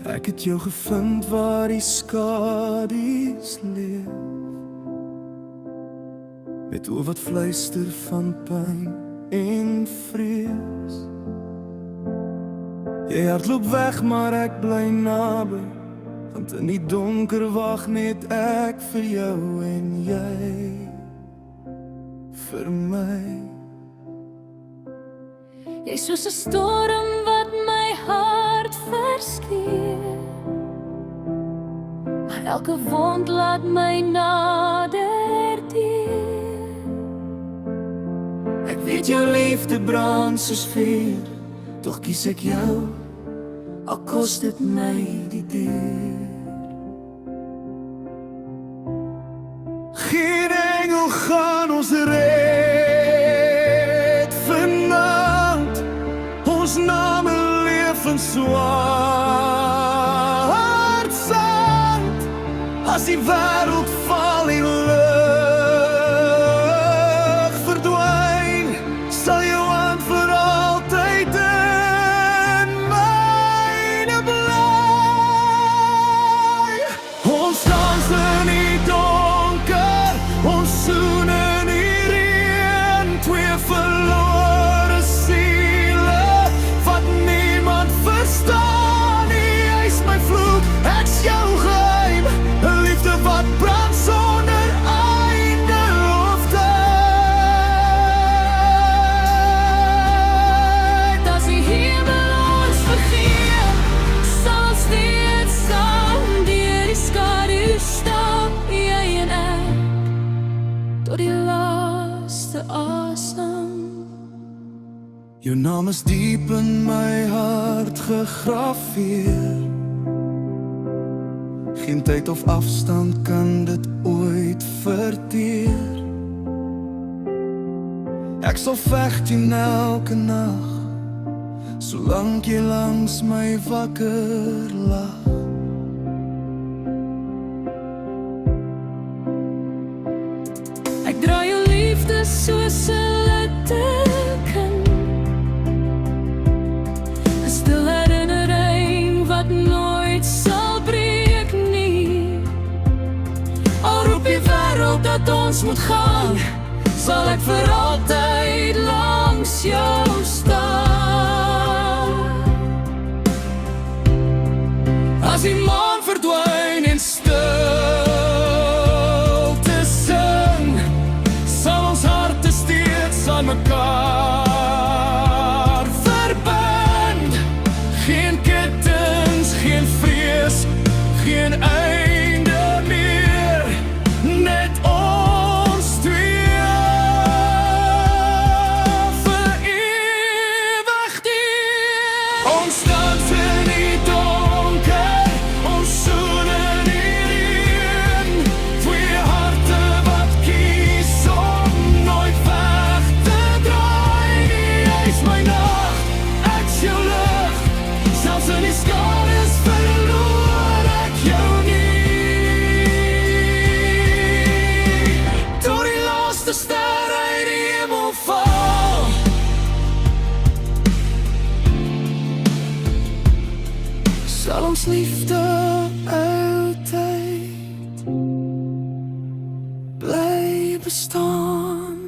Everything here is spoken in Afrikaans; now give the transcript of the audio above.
Ek het jou gevind waar die skadu's leef, met oë wat fluister van pyn en vrees. Jy hardloop weg, maar ek bly naby, want in die donker wag net ek vir jou en jy vir my. Jy is soos 'n storm wat my hart verskeer, maar elke wond laat my nader teer. Ek weet jou liefde brand soos vuur, tog kies ek jou, al kos dit my die deur. Geen engel gaan ons red vanaand, ons name leef in swart sand. As die wêreld val en lig verdwyn, sal jou hand vir altyd in myne bly. Ons dans in die donker, ons soen in die reën, twee verlore siele wat niemand verstaan nie. Jy's my vloek, ek's jou geheim, 'n liefde wat brand sonder einde of tyd. As die hemel ons vergeet, sal ons steeds saam deur die skadu stap, jy en ek, tot die laaste asem. Jou naam is diep in my hart gegraveer, geen tyd of afstand kan dit ooit verteer. Ek sal veg teen elke nag, solank jy langs my wakker lag. Ek dra jou liefde soos 'n liteken, 'n stil herinnering wat nooit sal breek nie. Al roep die wêreld dat ons moet gaan, sal ek vir altyd langs jou staan. As die maan verdwyn en stilte sing, sal ons harte steeds aan mekaar verbind. Geen kettinge, geen vrees, geen einde meer, net ons twee vir ewig deur. Ons dans in die donker, ons soen in die reën, twee harte wat kies om nooit weg te draai nie. Jy's my nag, ek's jou lig, selfs in die skadu's verloor ek jou nie. Tot die laaste ster uit die hemel val, sal ons liefde altyd bly bestaan.